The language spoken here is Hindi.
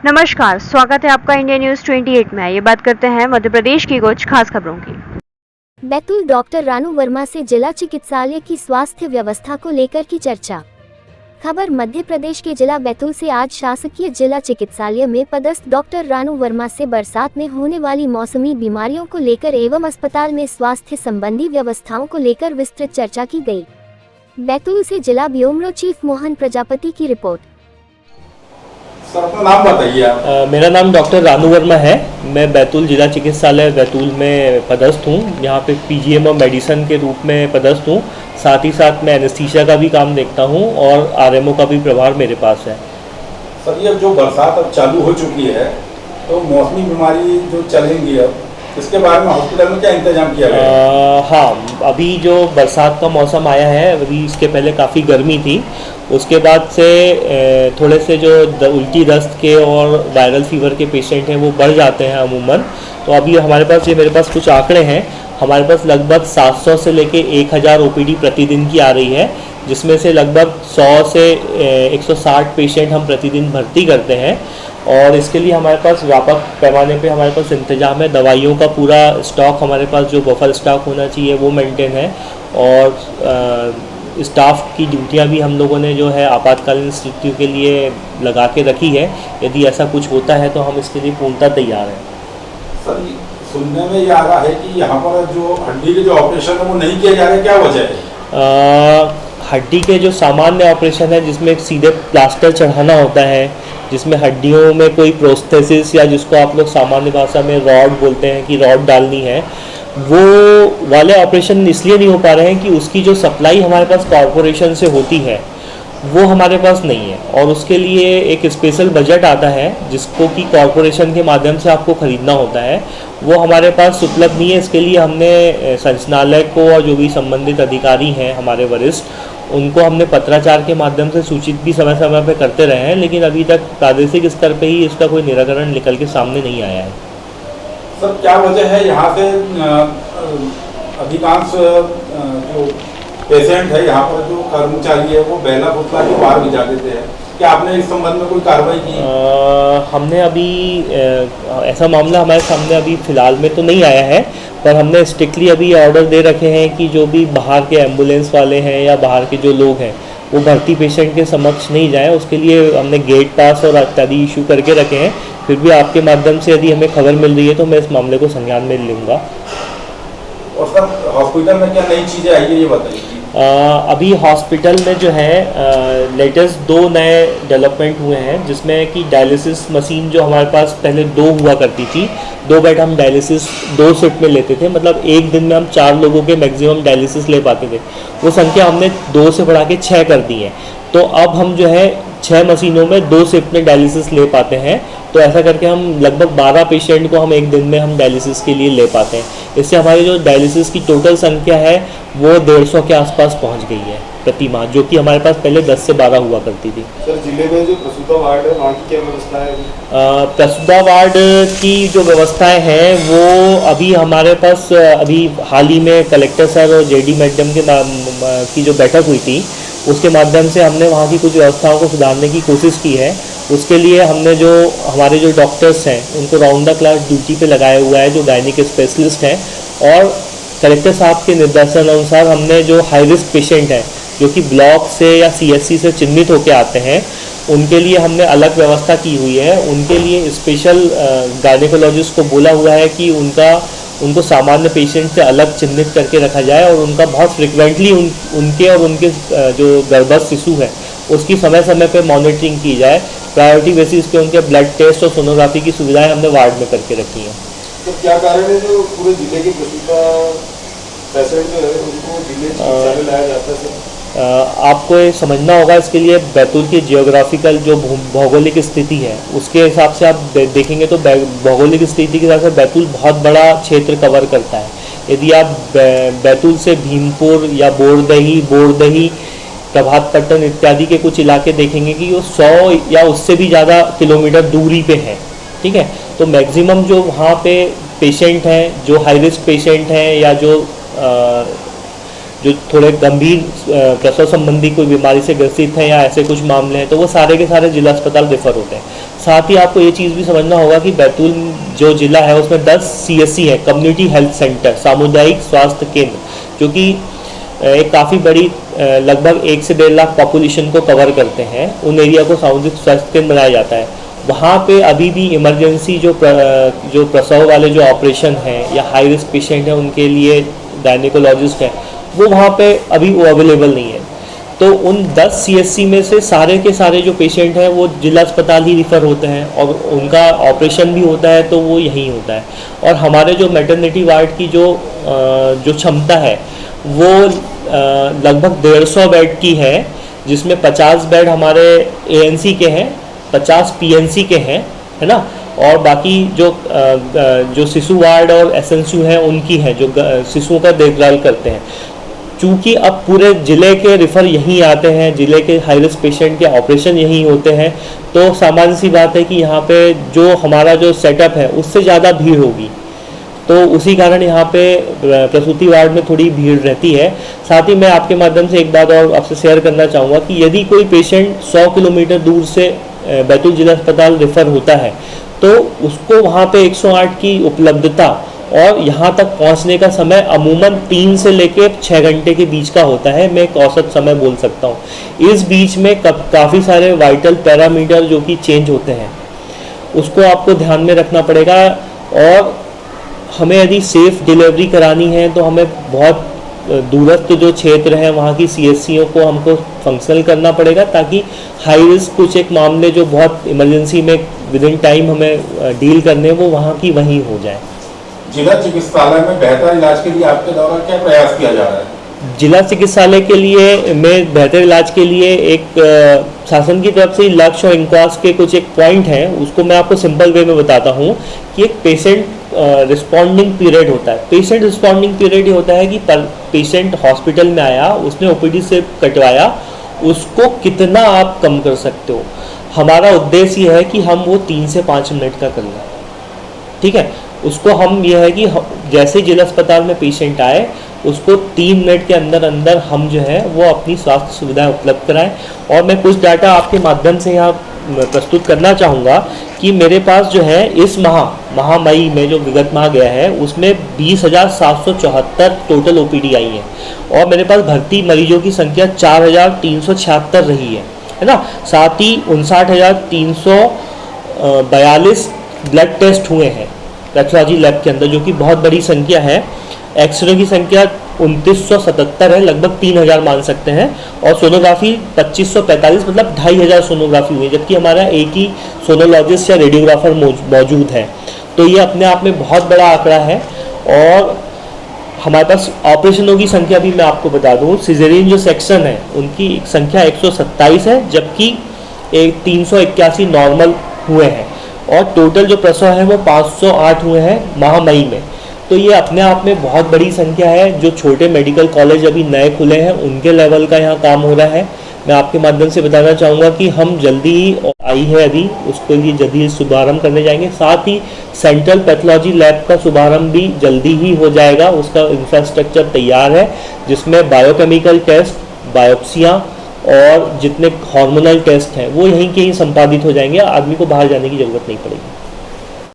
नमस्कार, स्वागत है आपका इंडिया न्यूज 28 में। ये बात करते हैं मध्य प्रदेश की कुछ खास खबरों की। बैतूल डॉक्टर रानू वर्मा से जिला चिकित्सालय की स्वास्थ्य व्यवस्था को लेकर की चर्चा। खबर मध्य प्रदेश के जिला बैतूल से आज शासकीय जिला चिकित्सालय में पदस्थ डॉक्टर रानू वर्मा से बरसात में होने वाली मौसमी बीमारियों को लेकर एवं अस्पताल में स्वास्थ्य संबंधी व्यवस्थाओं को लेकर विस्तृत चर्चा की गई। बैतूल से जिला ब्यूरो चीफ मोहन प्रजापति की रिपोर्ट। सर अपना नाम बताइए आप। मेरा नाम डॉक्टर रानू वर्मा है। मैं बैतूल जिला चिकित्सालय बैतूल में पदस्थ हूँ। यहाँ पे पीजीएम और मेडिसन के रूप में पदस्थ हूँ। साथ ही साथ मैं एनेस्थीसिया का भी काम देखता हूँ और आरएमओ का भी प्रभार मेरे पास है। सर ये जो बरसात अब चालू हो चुकी है तो मौसमी बीमारी जो चलेंगी अब इसके बारे में हॉस्पिटल में क्या इंतजाम किया गया है? हाँ, अभी जो बरसात का मौसम आया है, अभी इसके पहले काफ़ी गर्मी थी। उसके बाद से थोड़े से जो उल्टी दस्त के और वायरल फीवर के पेशेंट हैं वो बढ़ जाते हैं अमूमन। तो अभी हमारे पास मेरे पास कुछ आंकड़े हैं। हमारे पास लगभग 700 से लेके 1000 ओपीडी प्रतिदिन की आ रही है, जिसमें से लगभग 100 से 160 पेशेंट हम प्रतिदिन भर्ती करते हैं। और इसके लिए हमारे पास व्यापक पैमाने पे हमारे पास इंतजाम है। दवाइयों का पूरा स्टॉक हमारे पास जो बफर स्टॉक होना चाहिए वो मेंटेन है। और स्टाफ की ड्यूटियां भी हम लोगों ने जो है आपातकालीन स्थितियों के लिए लगा के रखी है। यदि ऐसा कुछ होता है तो हम इसके लिए पूर्णतः तैयार हैं। सर सुनने में ये आ रहा है कि यहाँ पर जो हड्डी के जो ऑपरेशन है वो नहीं किया जा रहा है, क्या वजह है? हड्डी के जो सामान्य ऑपरेशन है जिसमें सीधे प्लास्टर चढ़ाना होता है, जिसमें हड्डियों में कोई प्रोस्थेसिस या जिसको आप लोग सामान्य भाषा में रॉड बोलते हैं कि रॉड डालनी है, वो वाले ऑपरेशन इसलिए नहीं हो पा रहे हैं कि उसकी जो सप्लाई हमारे पास कॉरपोरेशन से होती है वो हमारे पास नहीं है। और उसके लिए एक स्पेशल बजट आता है जिसको कि कॉरपोरेशन के माध्यम से आपको ख़रीदना होता है, वो हमारे पास उपलब्ध नहीं है। इसके लिए हमने संचालय को और जो भी संबंधित अधिकारी हैं हमारे वरिष्ठ, उनको हमने पत्राचार के माध्यम से सूचित भी समय समय पर करते रहे हैं, लेकिन अभी तक प्रादेशिक स्तर पे ही इसका कोई निराकरण निकल के सामने नहीं आया है। सर क्या वजह है यहाँ से अधिकांश जो पेशेंट है यहाँ पर जो कर्मचारी है वो बेला फुसला के बाहर भिजा देते हैं? क्या आपने इस संबंध में कोई कार्रवाई की? हमने अभी ऐसा मामला हमारे सामने अभी फ़िलहाल में तो नहीं आया है, पर हमने स्ट्रिक्टली अभी ऑर्डर दे रखे हैं कि जो भी बाहर के एम्बुलेंस वाले हैं या बाहर के जो लोग हैं वो भर्ती पेशेंट के समक्ष नहीं जाएं। उसके लिए हमने गेट पास और इत्यादि इशू करके रखे हैं। फिर भी आपके माध्यम से यदि हमें खबर मिल रही है तो मैं इस मामले को संज्ञान में लूँगा। और सर हॉस्पिटल में क्या नई चीज़ें आई है ये बताइए। अभी हॉस्पिटल में जो है लेटेस्ट 2 नए डेवलपमेंट हुए हैं, जिसमें कि डायलिसिस मशीन जो हमारे पास पहले 2 हुआ करती थी, 2 बेड हम डायलिसिस 2 शिफ्ट में लेते थे, मतलब एक दिन में हम 4 लोगों के मैक्सिमम डायलिसिस ले पाते थे। वो संख्या हमने 2 से बढ़ा के 6 कर दी है। तो अब हम जो है 6 मशीनों में 2 शिफ्ट में डायलिसिस ले पाते हैं। तो ऐसा करके हम लगभग 12 पेशेंट को हम एक दिन में हम डायलिसिस के लिए ले पाते हैं। इससे हमारी जो डायलिसिस की टोटल संख्या है वो 150 के आसपास पहुंच गई है प्रति माह, जो कि हमारे पास पहले 10 से 12 हुआ करती थी। सर जिले में जो प्रसूता वार्ड है वहाँ की क्या व्यवस्था है? प्रसूता वार्ड की जो व्यवस्थाएं हैं वो अभी हमारे पास अभी हाल ही में कलेक्टर सर और जेडी मैडम की जो बैठक हुई थी उसके माध्यम से हमने वहाँ की कुछ व्यवस्थाओं को सुधारने की कोशिश की है। उसके लिए हमने जो हमारे जो डॉक्टर्स हैं उनको राउंड द क्लॉक ड्यूटी पे लगाया हुआ है, जो गायनिक स्पेशलिस्ट हैं। और कलेक्टर साहब के निर्देशन अनुसार हमने जो हाई रिस्क पेशेंट हैं जो कि ब्लॉक से या सीएससी से चिन्हित होकर आते हैं, उनके लिए हमने अलग व्यवस्था की हुई है। उनके लिए स्पेशल गायनिकोलॉजिस्ट को बोला हुआ है कि उनको सामान्य पेशेंट से अलग चिन्हित करके रखा जाए और उनका बहुत फ्रिक्वेंटली उनके और उनके जो गर्भस्थ शिशु है उसकी समय समय पे मॉनिटरिंग की जाए। प्रायोरिटी बेसिस पे उनके ब्लड टेस्ट और सोनोग्राफी की सुविधाएं हमने वार्ड में करके रखी हैं। तो क्या कारण है जो पूरे जिले के प्रसूता पेशेंट जो है उनको जिले चिकित्सालय लाया जाता है सर? आपको ये समझना होगा, इसके लिए बैतूल की जियोग्राफिकल जो भौगोलिक स्थिति है उसके हिसाब से आप देखेंगे तो भौगोलिक स्थिति के हिसाब से बैतूल बहुत बड़ा क्षेत्र कवर करता है। यदि आप बैतूल से भीमपुर या बोरदही प्रभातपट्टन इत्यादि के कुछ इलाके देखेंगे कि वो 100 या उससे भी ज़्यादा किलोमीटर दूरी पे हैं, ठीक है। तो मैक्सिमम जो वहाँ पे पेशेंट हैं, जो हाई रिस्क पेशेंट हैं या जो जो थोड़े गंभीर प्रसव संबंधी कोई बीमारी से ग्रसित हैं या ऐसे कुछ मामले हैं, तो वो सारे के सारे जिला अस्पताल रेफर होते हैं। साथ ही आपको ये चीज़ भी समझना होगा कि बैतूल जो जिला है उसमें 10 CSC है, कम्युनिटी हेल्थ सेंटर, सामुदायिक स्वास्थ्य केंद्र, जो कि एक काफ़ी बड़ी लगभग 1 से 1.5 लाख पॉपुलेशन को कवर करते हैं। उन एरिया को सामुदायिक स्वास्थ्य केंद्र बनाया जाता है। वहाँ पे अभी भी इमरजेंसी जो प्रसव वाले जो ऑपरेशन हैं या हाई रिस्क पेशेंट हैं उनके लिए गायनेकोलॉजिस्ट हैं, वो वहाँ पे अभी वो अवेलेबल नहीं है। तो उन 10 CSC में से सारे के सारे जो पेशेंट हैं वो जिला अस्पताल ही रिफ़र होते हैं और उनका ऑपरेशन भी होता है तो वो यहीं होता है। और हमारे जो मैटरनिटी वार्ड की जो क्षमता है वो लगभग 150 बेड की है, जिसमें 50 बेड हमारे ANC के हैं, 50 PNC के हैं, है ना, और बाकी जो शिशु वार्ड और SNCU हैं उनकी हैं, जो शिशुओं का देखभाल करते हैं। चूँकि अब पूरे ज़िले के रिफ़र यहीं आते हैं, ज़िले के हाई रिस्क पेशेंट के ऑपरेशन यहीं होते हैं, तो सामान्य सी बात है कि यहाँ पे जो हमारा जो सेटअप है उससे ज़्यादा भीड़ होगी। तो उसी कारण यहाँ पे प्रसूति वार्ड में थोड़ी भीड़ रहती है। साथ ही मैं आपके माध्यम से एक बात और आपसे शेयर करना चाहूँगा कि यदि कोई पेशेंट 100 किलोमीटर दूर से बैतूल जिला अस्पताल रेफ़र होता है तो उसको वहाँ पे 108 की उपलब्धता और यहाँ तक पहुँचने का समय अमूमन 3 से लेकर 6 घंटे के बीच का होता है। मैं एक औसत समय बोल सकता हूँ। इस बीच में काफ़ी सारे वाइटल पैरामीटर जो कि चेंज होते हैं उसको आपको ध्यान में रखना पड़ेगा। और हमें यदि सेफ़ डिलीवरी करानी है तो हमें बहुत दूरस्थ जो क्षेत्र हैं वहाँ की CSCओं को हमको फंक्शनल करना पड़ेगा, ताकि हाई रिस्क कुछ एक मामले जो बहुत इमरजेंसी में विद इन टाइम हमें डील करने वो वहाँ की वहीं हो जाए। जिला चिकित्सालय में बेहतर इलाज के लिए आपके द्वारा क्या प्रयास किया जा रहा है? जिला चिकित्सालय के लिए में बेहतर इलाज के लिए एक शासन की तरफ से लक्ष्य और इंक्वास के कुछ एक पॉइंट हैं, उसको मैं आपको सिंपल वे में बताता हूँ कि एक पेशेंट रिस्पॉन्डिंग पीरियड होता है। पेशेंट रिस्पॉन्डिंग पीरियड ये होता है कि पेशेंट हॉस्पिटल में आया, उसने OPD से कटवाया, उसको कितना आप कम कर सकते हो। हमारा उद्देश्य ये है कि हम वो 3 से 5 मिनट का कर लें, ठीक है। उसको हम ये है कि जैसे जिला अस्पताल में पेशेंट आए उसको 3 मिनट के अंदर अंदर हम जो है वो अपनी स्वास्थ्य सुविधाएं उपलब्ध कराएं। और मैं कुछ डाटा आपके माध्यम से यहाँ प्रस्तुत करना चाहूँगा कि मेरे पास जो है इस माह मई में जो विगत माह गया है उसमें 20,774 टोटल OPD आई है और मेरे पास भर्ती मरीजों की संख्या 4,376 रही है ना। साथ ही 59,342 ब्लड टेस्ट हुए हैं पैथोलॉजी लैब के अंदर, जो कि बहुत बड़ी संख्या है। एक्सरे की संख्या 2977 है, लगभग 3000 मान सकते हैं। और सोनोग्राफी 2545, मतलब 2500 सोनोग्राफी हुई, जबकि हमारा एक ही सोनोलॉजिस्ट या रेडियोग्राफर मौजूद है। तो ये अपने आप में बहुत बड़ा आंकड़ा है। और हमारे पास ऑपरेशनों की संख्या भी मैं आपको बता दूं, सिजेरियन जो सेक्शन है उनकी संख्या 127 है, जबकि 381 नॉर्मल हुए हैं। और टोटल जो प्रसव है वो 508 हुए हैं माह मई में। तो ये अपने आप में बहुत बड़ी संख्या है। जो छोटे मेडिकल कॉलेज अभी नए खुले हैं उनके लेवल का यहाँ काम हो रहा है। मैं आपके माध्यम से बताना चाहूँगा कि हम जल्दी ही आई है अभी उसके लिए जल्दी शुभारंभ करने जाएंगे। साथ ही सेंट्रल पैथोलॉजी लैब का शुभारंभ भी जल्दी ही हो जाएगा। उसका इंफ्रास्ट्रक्चर तैयार है, जिसमें बायोकेमिकल टेस्ट, बायोप्सियाँ और जितने हार्मोनल टेस्ट हैं वो यहीं के ही संपादित हो जाएंगे। आदमी को बाहर जाने की ज़रूरत नहीं पड़ेगी।